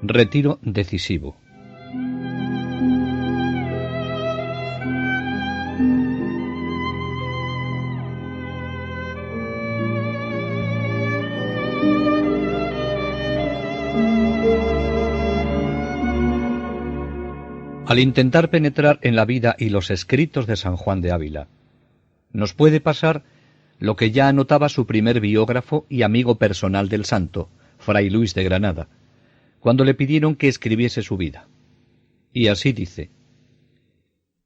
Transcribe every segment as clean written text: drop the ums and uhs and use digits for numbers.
Retiro decisivo. Al intentar penetrar en la vida y los escritos de San Juan de Ávila, nos puede pasar lo que ya anotaba su primer biógrafo y amigo personal del santo, Fray Luis de Granada, cuando le pidieron que escribiese su vida. Y así dice: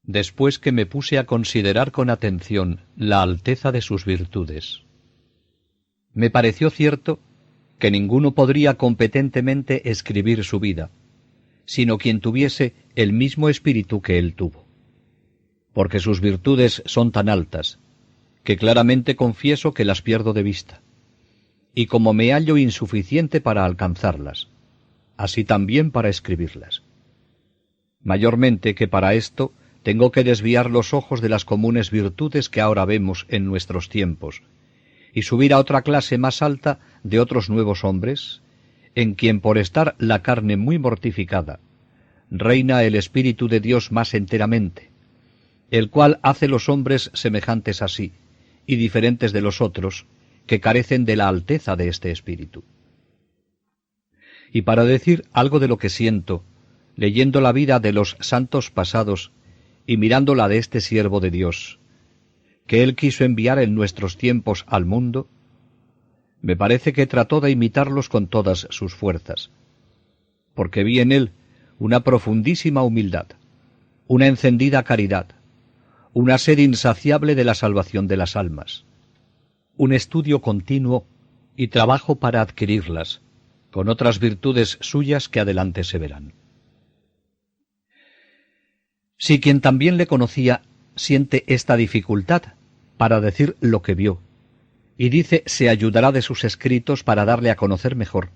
«Después que me puse a considerar con atención la alteza de sus virtudes, me pareció cierto que ninguno podría competentemente escribir su vida, sino quien tuviese el mismo espíritu que él tuvo. Porque sus virtudes son tan altas, que claramente confieso que las pierdo de vista, y como me hallo insuficiente para alcanzarlas, así también para escribirlas. Mayormente que para esto tengo que desviar los ojos de las comunes virtudes que ahora vemos en nuestros tiempos, y subir a otra clase más alta de otros nuevos hombres, en quien por estar la carne muy mortificada, reina el Espíritu de Dios más enteramente, el cual hace los hombres semejantes a sí, y diferentes de los otros, que carecen de la alteza de este Espíritu. Y para decir algo de lo que siento, leyendo la vida de los santos pasados y mirando la de este siervo de Dios, que Él quiso enviar en nuestros tiempos al mundo, me parece que trató de imitarlos con todas sus fuerzas, porque vi en él una profundísima humildad, una encendida caridad, una sed insaciable de la salvación de las almas, un estudio continuo y trabajo para adquirirlas, con otras virtudes suyas que adelante se verán. Si quien también le conocía siente esta dificultad para decir lo que vio, y dice se ayudará de sus escritos para darle a conocer mejor,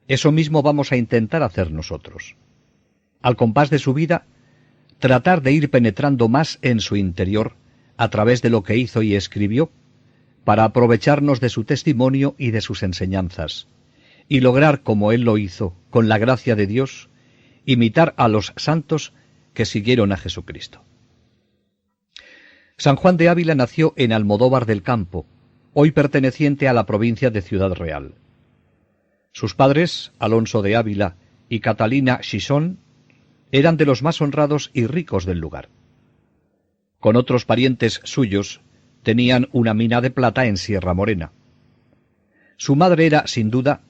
eso mismo vamos a intentar hacer nosotros. Al compás de su vida, tratar de ir penetrando más en su interior a través de lo que hizo y escribió, para aprovecharnos de su testimonio y de sus enseñanzas, y lograr, como él lo hizo, con la gracia de Dios, imitar a los santos que siguieron a Jesucristo. San Juan de Ávila nació en Almodóvar del Campo, hoy perteneciente a la provincia de Ciudad Real. Sus padres, Alonso de Ávila y Catalina Chisón, eran de los más honrados y ricos del lugar. Con otros parientes suyos, tenían una mina de plata en Sierra Morena. Su madre era, sin duda,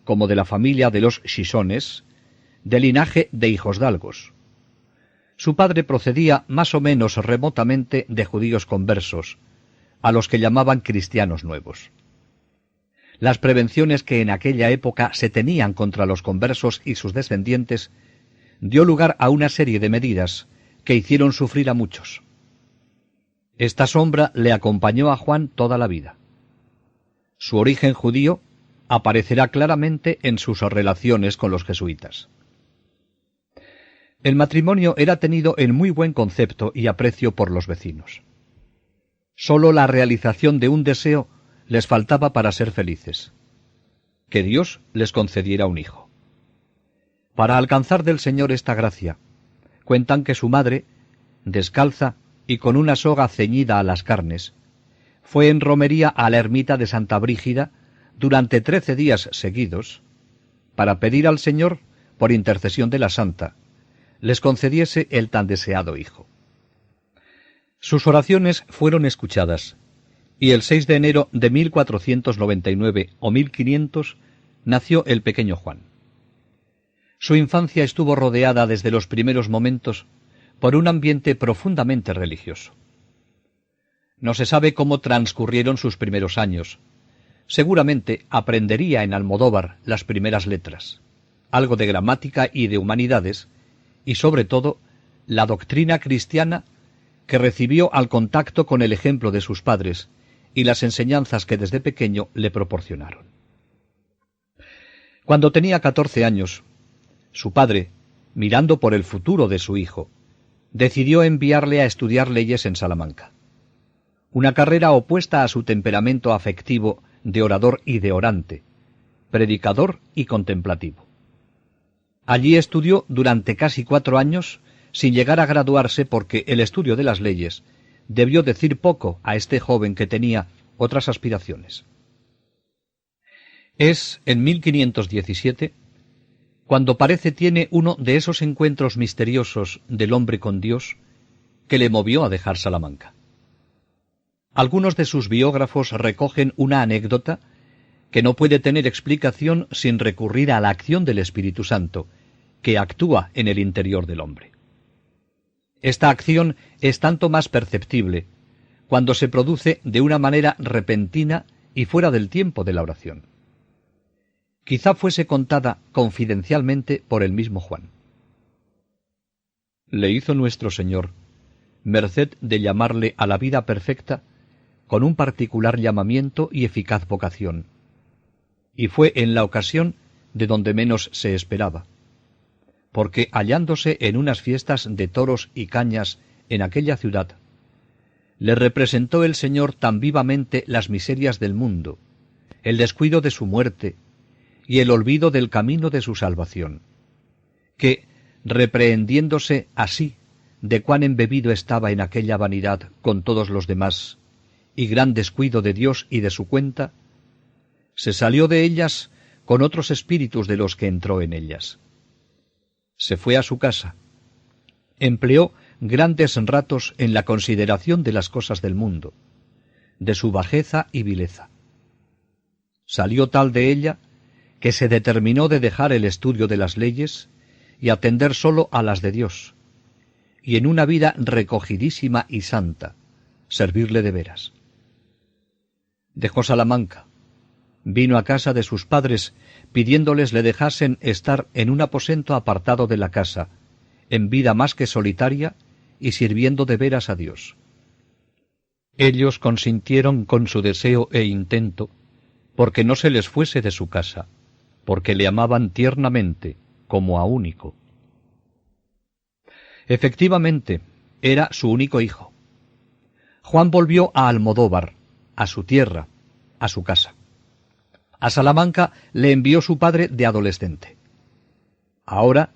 como de la familia de los Chisones, de linaje de hijosdalgos. Su padre procedía más o menos remotamente de judíos conversos, a los que llamaban cristianos nuevos. Las prevenciones que en aquella época se tenían contra los conversos y sus descendientes dio lugar a una serie de medidas que hicieron sufrir a muchos. Esta sombra le acompañó a Juan toda la vida. Su origen judío aparecerá claramente en sus relaciones con los jesuitas. El matrimonio era tenido en muy buen concepto y aprecio por los vecinos. Sólo la realización de un deseo les faltaba para ser felices: que Dios les concediera un hijo. Para alcanzar del Señor esta gracia, cuentan que su madre, descalza y con una soga ceñida a las carnes, fue en romería a la ermita de Santa Brígida durante 13 días seguidos, para pedir al Señor, por intercesión de la santa, les concediese el tan deseado hijo. Sus oraciones fueron escuchadas, y el 6 de enero de 1499 o 1500 nació el pequeño Juan. Su infancia estuvo rodeada desde los primeros momentos por un ambiente profundamente religioso. No se sabe cómo transcurrieron sus primeros años. Seguramente aprendería en Almodóvar las primeras letras, algo de gramática y de humanidades, y sobre todo la doctrina cristiana que recibió al contacto con el ejemplo de sus padres y las enseñanzas que desde pequeño le proporcionaron. Cuando tenía 14 años, su padre, mirando por el futuro de su hijo, decidió enviarle a estudiar leyes en Salamanca, una carrera opuesta a su temperamento afectivo de orador y de orante, predicador y contemplativo. Allí estudió durante casi 4 años, sin llegar a graduarse porque el estudio de las leyes debió decir poco a este joven que tenía otras aspiraciones. Es en 1517 cuando parece tiene uno de esos encuentros misteriosos del hombre con Dios que le movió a dejar Salamanca. Algunos de sus biógrafos recogen una anécdota que no puede tener explicación sin recurrir a la acción del Espíritu Santo, que actúa en el interior del hombre. Esta acción es tanto más perceptible cuando se produce de una manera repentina y fuera del tiempo de la oración. Quizá fuese contada confidencialmente por el mismo Juan. Le hizo nuestro Señor merced de llamarle a la vida perfecta con un particular llamamiento y eficaz vocación, y fue en la ocasión de donde menos se esperaba, porque hallándose en unas fiestas de toros y cañas en aquella ciudad, le representó el Señor tan vivamente las miserias del mundo, el descuido de su muerte y el olvido del camino de su salvación, que, reprehendiéndose así de cuán embebido estaba en aquella vanidad con todos los demás, y gran descuido de Dios y de su cuenta, se salió de ellas con otros espíritus de los que entró en ellas. Se fue a su casa, empleó grandes ratos en la consideración de las cosas del mundo, de su bajeza y vileza. Salió tal de ella que se determinó de dejar el estudio de las leyes y atender sólo a las de Dios, y en una vida recogidísima y santa, servirle de veras. Dejó Salamanca, vino a casa de sus padres, pidiéndoles le dejasen estar en un aposento apartado de la casa, en vida más que solitaria y sirviendo de veras a Dios. Ellos consintieron con su deseo e intento, porque no se les fuese de su casa, porque le amaban tiernamente, como a único. Efectivamente, era su único hijo. Juan volvió a Almodóvar, a su tierra, a su casa. A Salamanca le envió su padre de adolescente. Ahora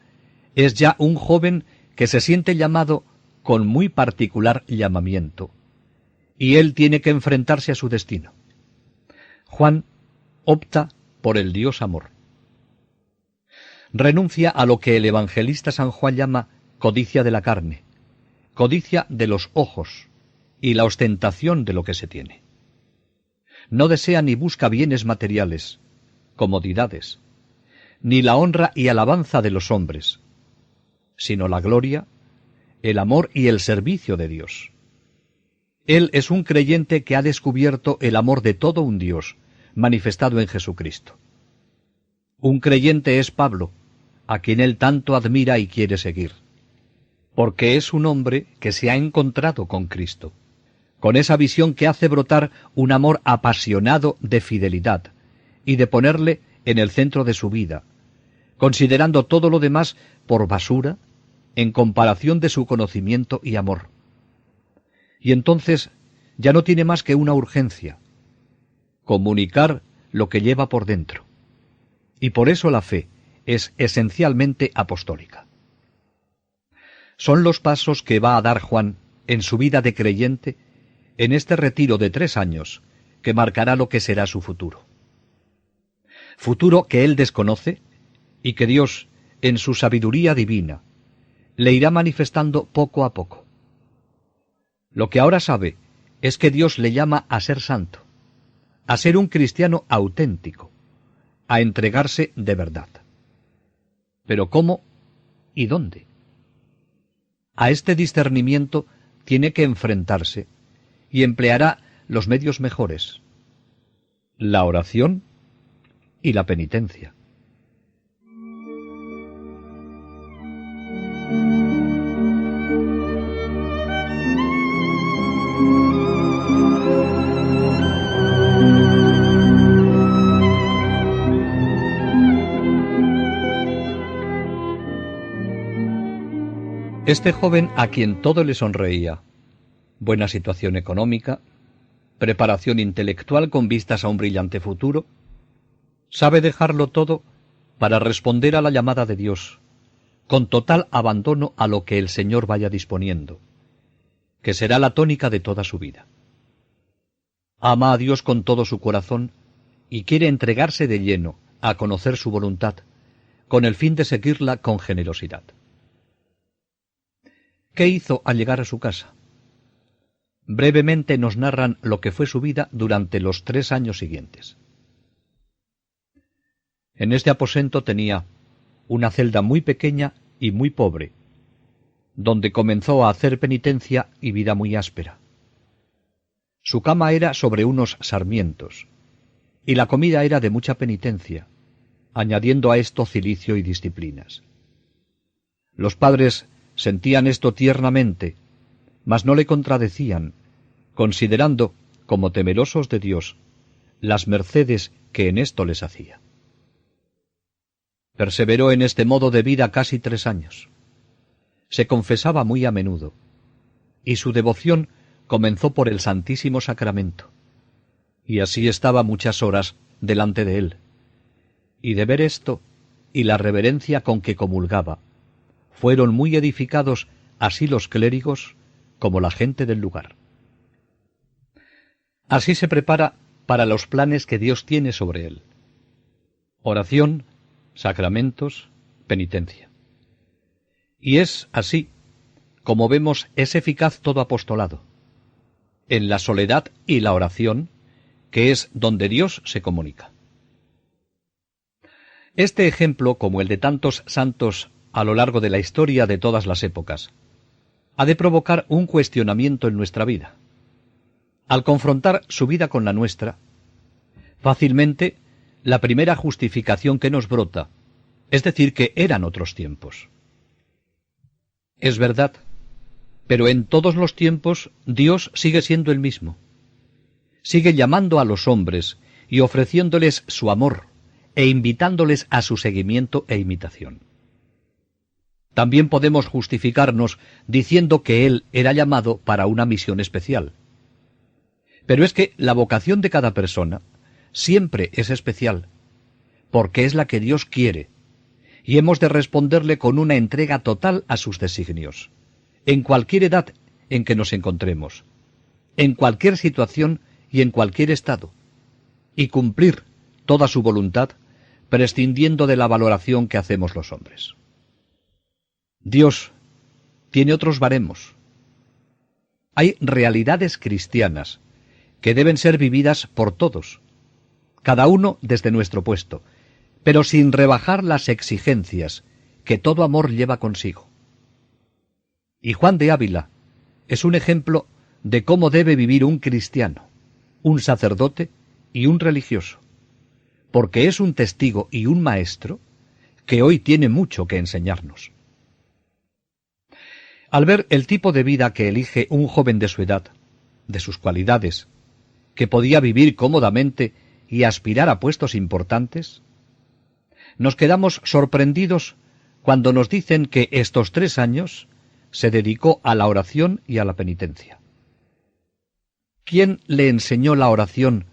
es ya un joven que se siente llamado con muy particular llamamiento, y él tiene que enfrentarse a su destino. Juan opta por el Dios amor. Renuncia a lo que el evangelista San Juan llama codicia de la carne, codicia de los ojos y la ostentación de lo que se tiene. No desea ni busca bienes materiales, comodidades, ni la honra y alabanza de los hombres, sino la gloria, el amor y el servicio de Dios. Él es un creyente que ha descubierto el amor de todo un Dios, manifestado en Jesucristo. Un creyente es Pablo, a quien él tanto admira y quiere seguir, porque es un hombre que se ha encontrado con Cristo, con esa visión que hace brotar un amor apasionado de fidelidad y de ponerle en el centro de su vida, considerando todo lo demás por basura en comparación de su conocimiento y amor. Y entonces ya no tiene más que una urgencia: comunicar lo que lleva por dentro. Y por eso la fe es esencialmente apostólica. Son los pasos que va a dar Juan en su vida de creyente en este retiro de 3 años que marcará lo que será su futuro. Futuro que él desconoce y que Dios, en su sabiduría divina, le irá manifestando poco a poco. Lo que ahora sabe es que Dios le llama a ser santo, a ser un cristiano auténtico, a entregarse de verdad. Pero ¿cómo y dónde? A este discernimiento tiene que enfrentarse y empleará los medios mejores: la oración y la penitencia. Este joven, a quien todo le sonreía, buena situación económica, preparación intelectual con vistas a un brillante futuro, sabe dejarlo todo para responder a la llamada de Dios, con total abandono a lo que el Señor vaya disponiendo, que será la tónica de toda su vida. Ama a Dios con todo su corazón y quiere entregarse de lleno a conocer su voluntad, con el fin de seguirla con generosidad. ¿Qué hizo al llegar a su casa? Brevemente nos narran lo que fue su vida durante los 3 años siguientes. En este aposento tenía una celda muy pequeña y muy pobre, donde comenzó a hacer penitencia y vida muy áspera. Su cama era sobre unos sarmientos, y la comida era de mucha penitencia, añadiendo a esto cilicio y disciplinas. Los padres sentían esto tiernamente, mas no le contradecían, considerando, como temerosos de Dios, las mercedes que en esto les hacía. Perseveró en este modo de vida casi 3 años. Se confesaba muy a menudo, y su devoción comenzó por el Santísimo Sacramento, y así estaba muchas horas delante de él. Y de ver esto, y la reverencia con que comulgaba, fueron muy edificados así los clérigos como la gente del lugar. Así se prepara para los planes que Dios tiene sobre él: oración, sacramentos, penitencia. Y es así como vemos es eficaz todo apostolado, en la soledad y la oración, que es donde Dios se comunica. Este ejemplo, como el de tantos santos a lo largo de la historia de todas las épocas, ha de provocar un cuestionamiento en nuestra vida. Al confrontar su vida con la nuestra, fácilmente la primera justificación que nos brota es decir que eran otros tiempos. Es verdad, pero en todos los tiempos Dios sigue siendo el mismo. Sigue llamando a los hombres y ofreciéndoles su amor e invitándoles a su seguimiento e imitación. También podemos justificarnos diciendo que Él era llamado para una misión especial. Pero es que la vocación de cada persona siempre es especial, porque es la que Dios quiere, y hemos de responderle con una entrega total a sus designios, en cualquier edad en que nos encontremos, en cualquier situación y en cualquier estado, y cumplir toda su voluntad, prescindiendo de la valoración que hacemos los hombres. Dios tiene otros baremos. Hay realidades cristianas que deben ser vividas por todos, cada uno desde nuestro puesto, pero sin rebajar las exigencias que todo amor lleva consigo. Y Juan de Ávila es un ejemplo de cómo debe vivir un cristiano, un sacerdote y un religioso, porque es un testigo y un maestro que hoy tiene mucho que enseñarnos. Al ver el tipo de vida que elige un joven de su edad, de sus cualidades, que podía vivir cómodamente y aspirar a puestos importantes, nos quedamos sorprendidos cuando nos dicen que estos 3 años se dedicó a la oración y a la penitencia. ¿Quién le enseñó la oración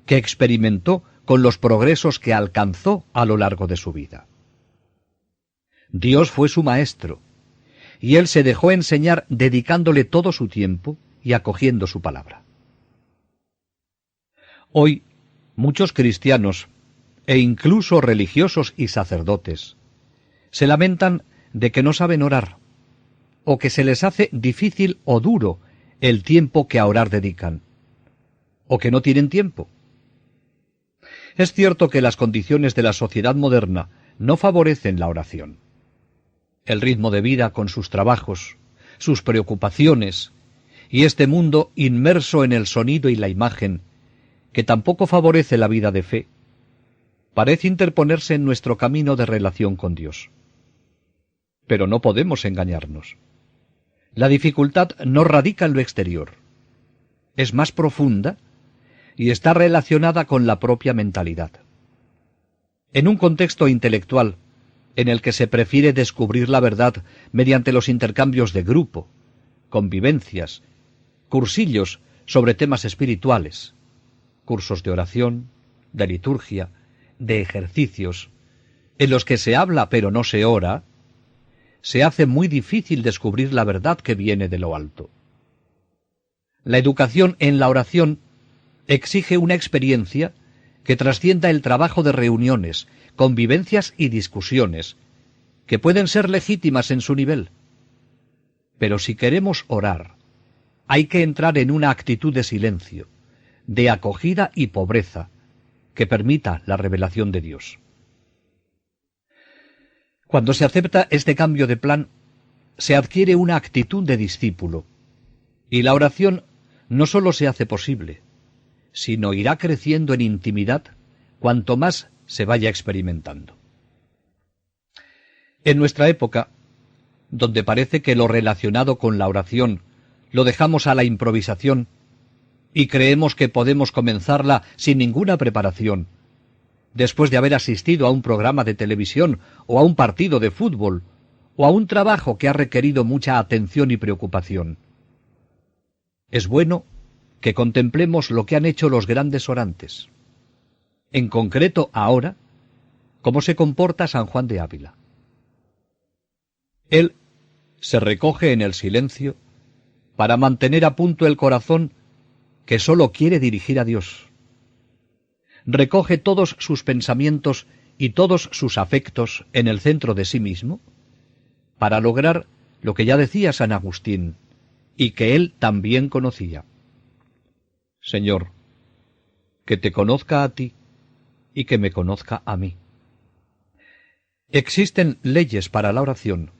que experimentó con los progresos que alcanzó a lo largo de su vida? Dios fue su maestro, y él se dejó enseñar dedicándole todo su tiempo y acogiendo su palabra. Hoy, muchos cristianos, e incluso religiosos y sacerdotes, se lamentan de que no saben orar, o que se les hace difícil o duro el tiempo que a orar dedican, o que no tienen tiempo. Es cierto que las condiciones de la sociedad moderna no favorecen la oración. El ritmo de vida con sus trabajos, sus preocupaciones, y este mundo inmerso en el sonido y la imagen, que tampoco favorece la vida de fe, parece interponerse en nuestro camino de relación con Dios. Pero no podemos engañarnos. La dificultad no radica en lo exterior. Es más profunda y está relacionada con la propia mentalidad. En un contexto intelectual, en el que se prefiere descubrir la verdad mediante los intercambios de grupo, convivencias, cursillos sobre temas espirituales, cursos de oración, de liturgia, de ejercicios, en los que se habla pero no se ora, se hace muy difícil descubrir la verdad que viene de lo alto. La educación en la oración exige una experiencia que trascienda el trabajo de reuniones, convivencias y discusiones, que pueden ser legítimas en su nivel. Pero si queremos orar, hay que entrar en una actitud de silencio, de acogida y pobreza, que permita la revelación de Dios. Cuando se acepta este cambio de plan, se adquiere una actitud de discípulo, y la oración no sólo se hace posible, sino irá creciendo en intimidad cuanto más se vaya experimentando. En nuestra época, donde parece que lo relacionado con la oración lo dejamos a la improvisación y creemos que podemos comenzarla sin ninguna preparación, después de haber asistido a un programa de televisión o a un partido de fútbol o a un trabajo que ha requerido mucha atención y preocupación. Es bueno que contemplemos lo que han hecho los grandes orantes. En concreto, ahora, cómo se comporta San Juan de Ávila. Él se recoge en el silencio para mantener a punto el corazón que sólo quiere dirigir a Dios. Recoge todos sus pensamientos y todos sus afectos en el centro de sí mismo para lograr lo que ya decía San Agustín y que él también conocía. Señor, que te conozca a ti y que me conozca a mí. Existen leyes para la oración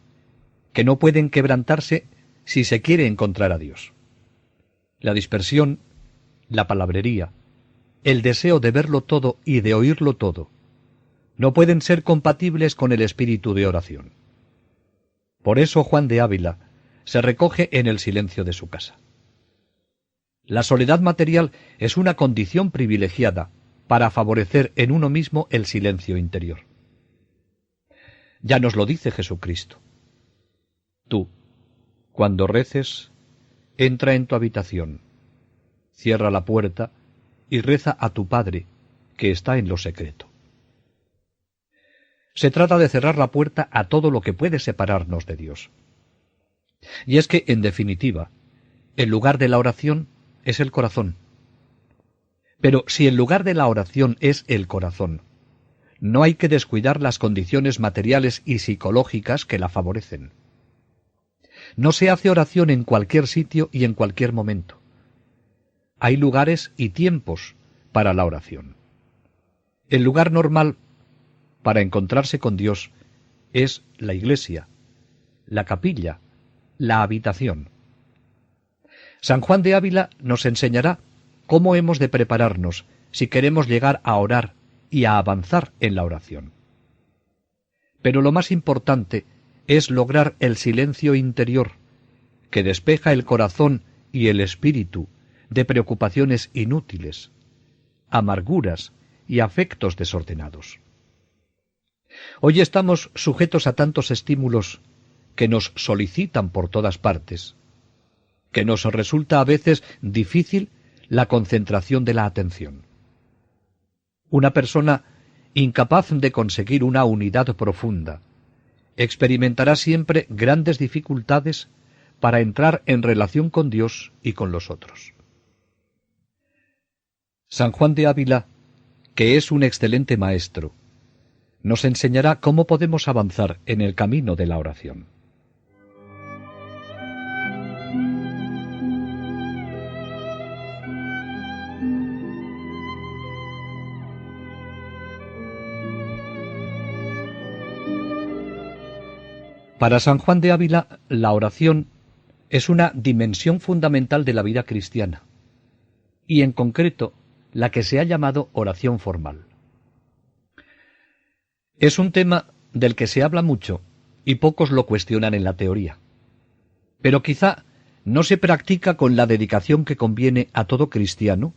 que no pueden quebrantarse si se quiere encontrar a Dios. La dispersión, la palabrería, el deseo de verlo todo y de oírlo todo, no pueden ser compatibles con el espíritu de oración. Por eso Juan de Ávila se recoge en el silencio de su casa. La soledad material es una condición privilegiada para favorecer en uno mismo el silencio interior. Ya nos lo dice Jesucristo. Tú, cuando reces, entra en tu habitación, cierra la puerta y reza a tu Padre, que está en lo secreto. Se trata de cerrar la puerta a todo lo que puede separarnos de Dios. Y es que, en definitiva, el lugar de la oración es el corazón. Pero si el lugar de la oración es el corazón, no hay que descuidar las condiciones materiales y psicológicas que la favorecen. No se hace oración en cualquier sitio y en cualquier momento. Hay lugares y tiempos para la oración. El lugar normal para encontrarse con Dios es la iglesia, la capilla, la habitación. San Juan de Ávila nos enseñará cómo hemos de prepararnos si queremos llegar a orar y a avanzar en la oración. Pero lo más importante es lograr el silencio interior, que despeja el corazón y el espíritu de preocupaciones inútiles, amarguras y afectos desordenados. Hoy estamos sujetos a tantos estímulos que nos solicitan por todas partes, que nos resulta a veces difícil la concentración de la atención. Una persona incapaz de conseguir una unidad profunda experimentará siempre grandes dificultades para entrar en relación con Dios y con los otros. San Juan de Ávila, que es un excelente maestro, nos enseñará cómo podemos avanzar en el camino de la oración. Para San Juan de Ávila, la oración es una dimensión fundamental de la vida cristiana, y en concreto, la que se ha llamado oración formal. Es un tema del que se habla mucho y pocos lo cuestionan en la teoría, pero quizá no se practica con la dedicación que conviene a todo cristiano,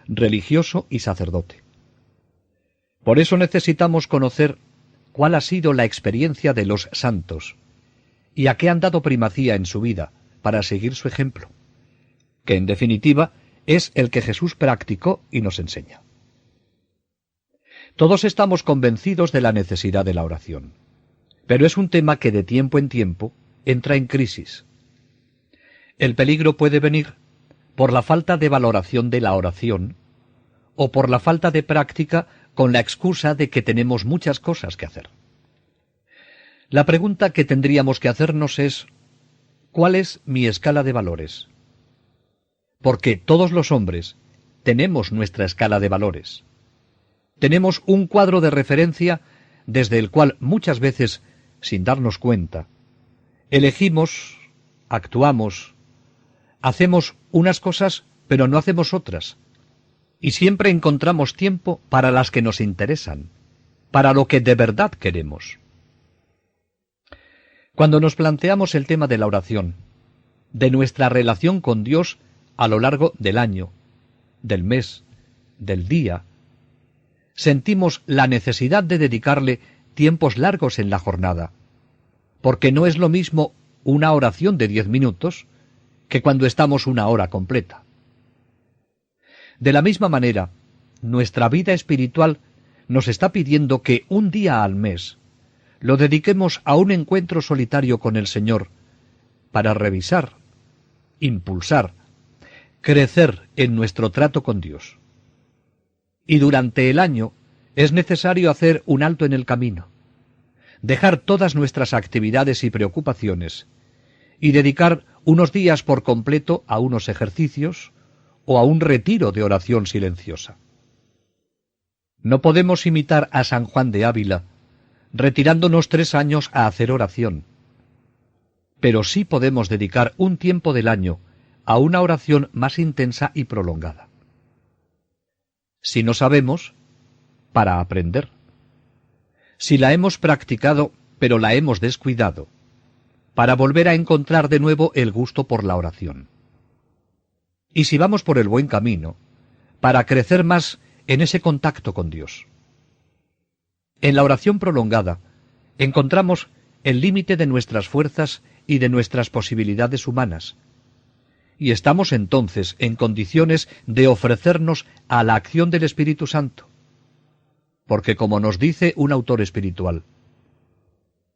religioso y sacerdote. Por eso necesitamos conocer cuál ha sido la experiencia de los santos y a qué han dado primacía en su vida para seguir su ejemplo, que en definitiva es el que Jesús practicó y nos enseña. Todos estamos convencidos de la necesidad de la oración, pero es un tema que de tiempo en tiempo entra en crisis. El peligro puede venir por la falta de valoración de la oración o por la falta de práctica con la excusa de que tenemos muchas cosas que hacer. La pregunta que tendríamos que hacernos es: ¿cuál es mi escala de valores? Porque todos los hombres tenemos nuestra escala de valores. Tenemos un cuadro de referencia desde el cual muchas veces, sin darnos cuenta, elegimos, actuamos, hacemos unas cosas pero no hacemos otras, y siempre encontramos tiempo para las que nos interesan, para lo que de verdad queremos. Cuando nos planteamos el tema de la oración, de nuestra relación con Dios a lo largo del año, del mes, del día, sentimos la necesidad de dedicarle tiempos largos en la jornada, porque no es lo mismo una oración de 10 minutos que cuando estamos una hora completa. De la misma manera, nuestra vida espiritual nos está pidiendo que un día al mes lo dediquemos a un encuentro solitario con el Señor, para revisar, impulsar, crecer en nuestro trato con Dios. Y durante el año es necesario hacer un alto en el camino, dejar todas nuestras actividades y preocupaciones, y dedicar unos días por completo a unos ejercicios o a un retiro de oración silenciosa. No podemos imitar a San Juan de Ávila, retirándonos 3 años a hacer oración. Pero sí podemos dedicar un tiempo del año a una oración más intensa y prolongada. Si no sabemos, para aprender. Si la hemos practicado, pero la hemos descuidado, para volver a encontrar de nuevo el gusto por la oración. Y si vamos por el buen camino, para crecer más en ese contacto con Dios. En la oración prolongada encontramos el límite de nuestras fuerzas y de nuestras posibilidades humanas, y estamos entonces en condiciones de ofrecernos a la acción del Espíritu Santo, porque como nos dice un autor espiritual,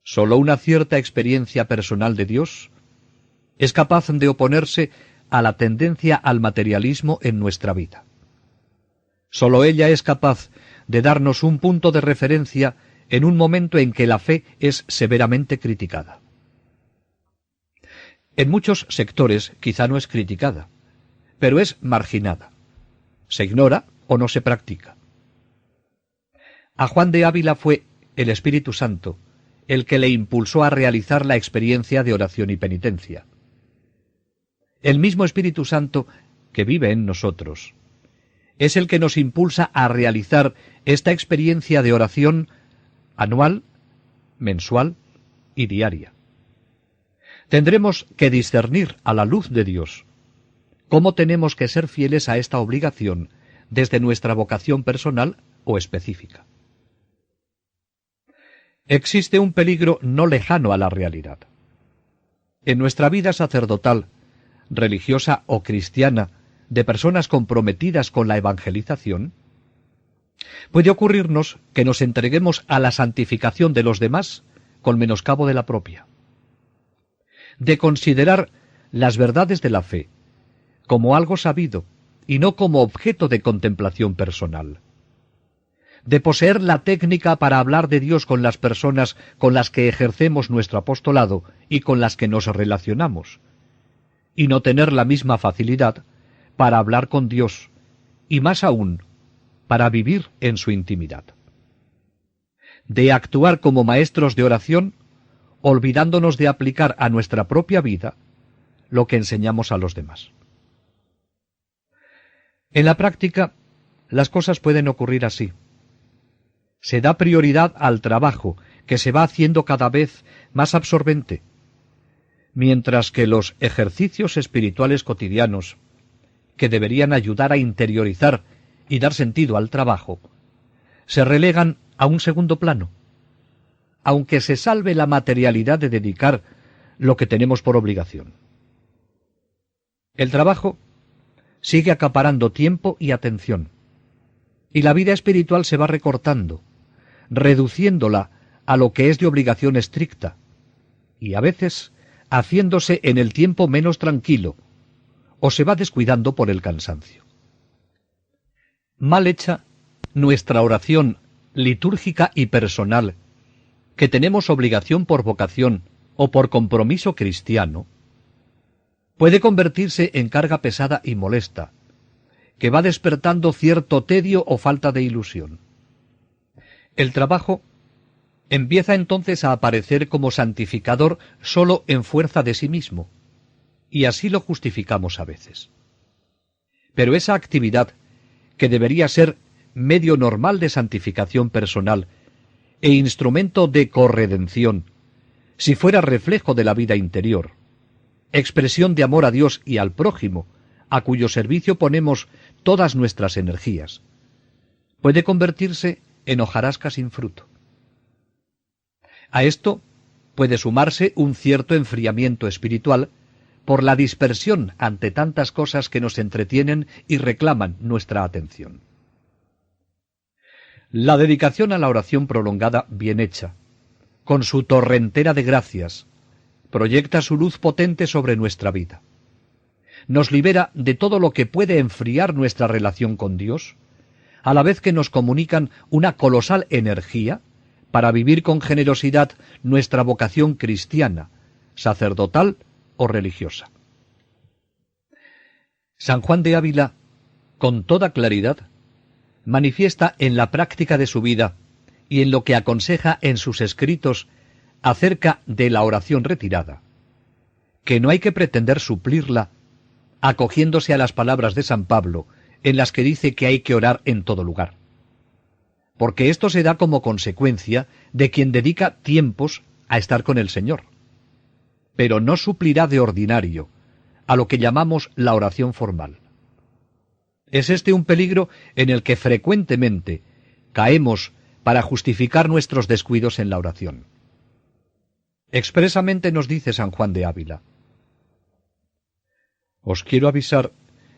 sólo una cierta experiencia personal de Dios es capaz de oponerse a la tendencia al materialismo en nuestra vida. Sólo ella es capaz de darnos un punto de referencia en un momento en que la fe es severamente criticada. En muchos sectores quizá no es criticada, pero es marginada. Se ignora o no se practica. A Juan de Ávila fue el Espíritu Santo el que le impulsó a realizar la experiencia de oración y penitencia. El mismo Espíritu Santo que vive en nosotros es el que nos impulsa a realizar esta experiencia de oración anual, mensual y diaria. Tendremos que discernir a la luz de Dios cómo tenemos que ser fieles a esta obligación desde nuestra vocación personal o específica. Existe un peligro no lejano a la realidad. En nuestra vida sacerdotal, religiosa o cristiana, de personas comprometidas con la evangelización, puede ocurrirnos que nos entreguemos a la santificación de los demás con menoscabo de la propia, de considerar las verdades de la fe como algo sabido y no como objeto de contemplación personal, de poseer la técnica para hablar de Dios con las personas con las que ejercemos nuestro apostolado y con las que nos relacionamos, y no tener la misma facilidad para hablar con Dios, y más aún, para vivir en su intimidad. De actuar como maestros de oración, olvidándonos de aplicar a nuestra propia vida lo que enseñamos a los demás. En la práctica, las cosas pueden ocurrir así. Se da prioridad al trabajo, que se va haciendo cada vez más absorbente, mientras que los ejercicios espirituales cotidianos, que deberían ayudar a interiorizar y dar sentido al trabajo, se relegan a un segundo plano, aunque se salve la materialidad de dedicar lo que tenemos por obligación. El trabajo sigue acaparando tiempo y atención, y la vida espiritual se va recortando, reduciéndola a lo que es de obligación estricta, y a veces haciéndose en el tiempo menos tranquilo, o se va descuidando por el cansancio. Mal hecha, nuestra oración litúrgica y personal, que tenemos obligación por vocación o por compromiso cristiano, puede convertirse en carga pesada y molesta, que va despertando cierto tedio o falta de ilusión. El trabajo empieza entonces a aparecer como santificador solo en fuerza de sí mismo, y así lo justificamos a veces. Pero esa actividad, que debería ser medio normal de santificación personal e instrumento de corredención, si fuera reflejo de la vida interior, expresión de amor a Dios y al prójimo, a cuyo servicio ponemos todas nuestras energías, puede convertirse en hojarasca sin fruto. A esto puede sumarse un cierto enfriamiento espiritual por la dispersión ante tantas cosas que nos entretienen y reclaman nuestra atención. La dedicación a la oración prolongada bien hecha, con su torrentera de gracias, proyecta su luz potente sobre nuestra vida. Nos libera de todo lo que puede enfriar nuestra relación con Dios, a la vez que nos comunican una colosal energía para vivir con generosidad nuestra vocación cristiana, sacerdotal o religiosa. San Juan de Ávila, con toda claridad, manifiesta en la práctica de su vida y en lo que aconseja en sus escritos acerca de la oración retirada, que no hay que pretender suplirla acogiéndose a las palabras de San Pablo, en las que dice que hay que orar en todo lugar. Porque esto se da como consecuencia de quien dedica tiempos a estar con el Señor. Pero no suplirá de ordinario a lo que llamamos la oración formal. Es este un peligro en el que frecuentemente caemos para justificar nuestros descuidos en la oración. Expresamente nos dice San Juan de Ávila: os quiero avisar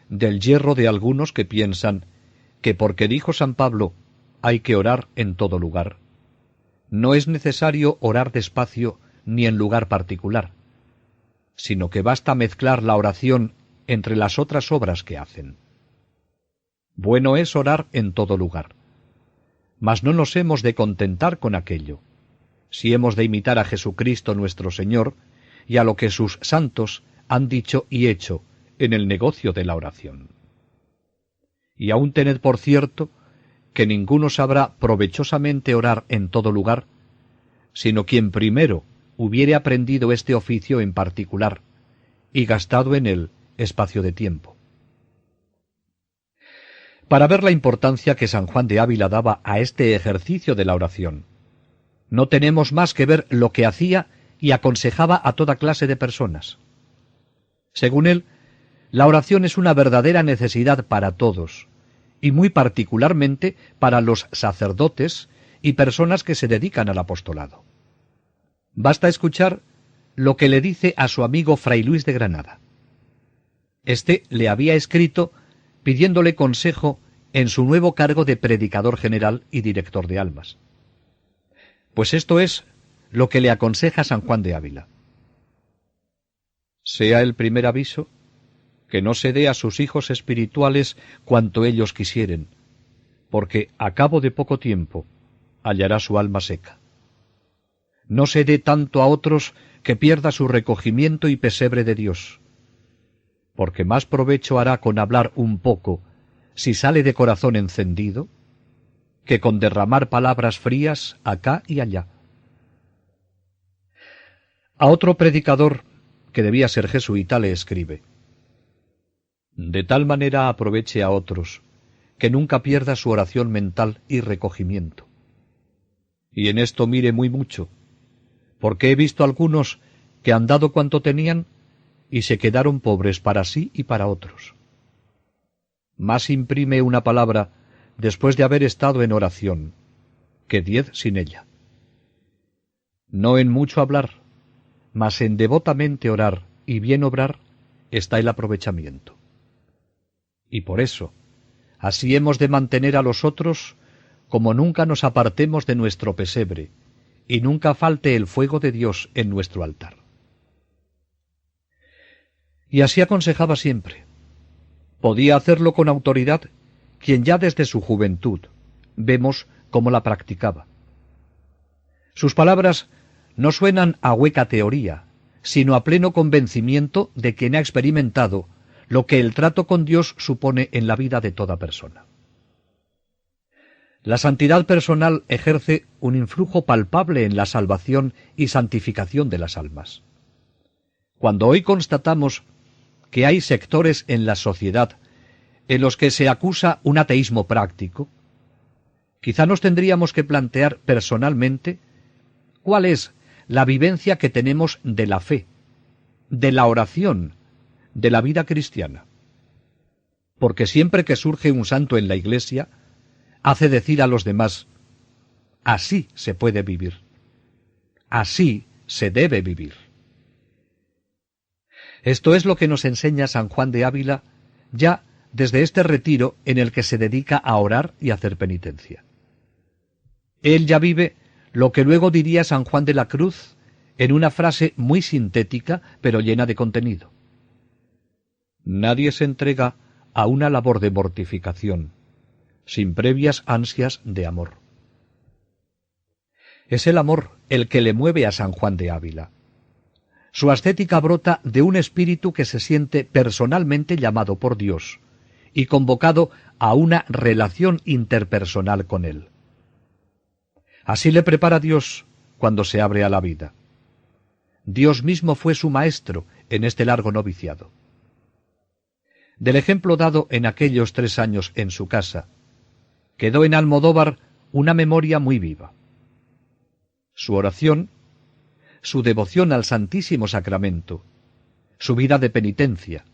del yerro de algunos que piensan que porque dijo San Pablo hay que orar en todo lugar, no es necesario orar despacio ni en lugar particular, sino que basta mezclar la oración entre las otras obras que hacen. Bueno es orar en todo lugar, mas no nos hemos de contentar con aquello, si hemos de imitar a Jesucristo nuestro Señor y a lo que sus santos han dicho y hecho en el negocio de la oración. Y aún tened por cierto que ninguno sabrá provechosamente orar en todo lugar, sino quien primero hubiere aprendido este oficio en particular y gastado en él espacio de tiempo. Para ver la importancia que San Juan de Ávila daba a este ejercicio de la oración, no tenemos más que ver lo que hacía y aconsejaba a toda clase de personas. Según él, la oración es una verdadera necesidad para todos, y muy particularmente para los sacerdotes y personas que se dedican al apostolado. Basta escuchar lo que le dice a su amigo Fray Luis de Granada. Este le había escrito pidiéndole consejo en su nuevo cargo de predicador general y director de almas. Pues esto es lo que le aconseja San Juan de Ávila. Sea el primer aviso que no se dé a sus hijos espirituales cuanto ellos quisieren, porque a cabo de poco tiempo hallará su alma seca. No se dé tanto a otros que pierda su recogimiento y pesebre de Dios, porque más provecho hará con hablar un poco, si sale de corazón encendido, que con derramar palabras frías acá y allá. A otro predicador, que debía ser jesuita, le escribe: de tal manera aproveche a otros, que nunca pierda su oración mental y recogimiento. Y en esto mire muy mucho, porque he visto algunos que han dado cuanto tenían y se quedaron pobres para sí y para otros. Más imprime una palabra después de haber estado en oración, que 10 sin ella. No en mucho hablar, mas en devotamente orar y bien obrar está el aprovechamiento. Y por eso, así hemos de mantener a los otros como nunca nos apartemos de nuestro pesebre, y nunca falte el fuego de Dios en nuestro altar. Y así aconsejaba siempre. Podía hacerlo con autoridad quien ya desde su juventud vemos cómo la practicaba. Sus palabras no suenan a hueca teoría, sino a pleno convencimiento de quien ha experimentado lo que el trato con Dios supone en la vida de toda persona. La santidad personal ejerce un influjo palpable en la salvación y santificación de las almas. Cuando hoy constatamos que hay sectores en la sociedad en los que se acusa un ateísmo práctico, quizá nos tendríamos que plantear personalmente cuál es la vivencia que tenemos de la fe, de la oración, de la vida cristiana. Porque siempre que surge un santo en la Iglesia, hace decir a los demás, así se puede vivir, así se debe vivir. Esto es lo que nos enseña San Juan de Ávila ya desde este retiro en el que se dedica a orar y hacer penitencia. Él ya vive lo que luego diría San Juan de la Cruz en una frase muy sintética pero llena de contenido. Nadie se entrega a una labor de mortificación sin previas ansias de amor. Es el amor el que le mueve a San Juan de Ávila. Su ascética brota de un espíritu que se siente personalmente llamado por Dios y convocado a una relación interpersonal con Él. Así le prepara Dios cuando se abre a la vida. Dios mismo fue su maestro en este largo noviciado. Del ejemplo dado en aquellos 3 años en su casa, quedó en Almodóvar una memoria muy viva. Su oración, su devoción al Santísimo Sacramento, su vida de penitencia,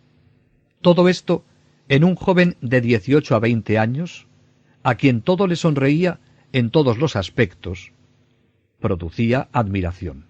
todo esto en un joven de 18 a 20 años, a quien todo le sonreía en todos los aspectos, producía admiración.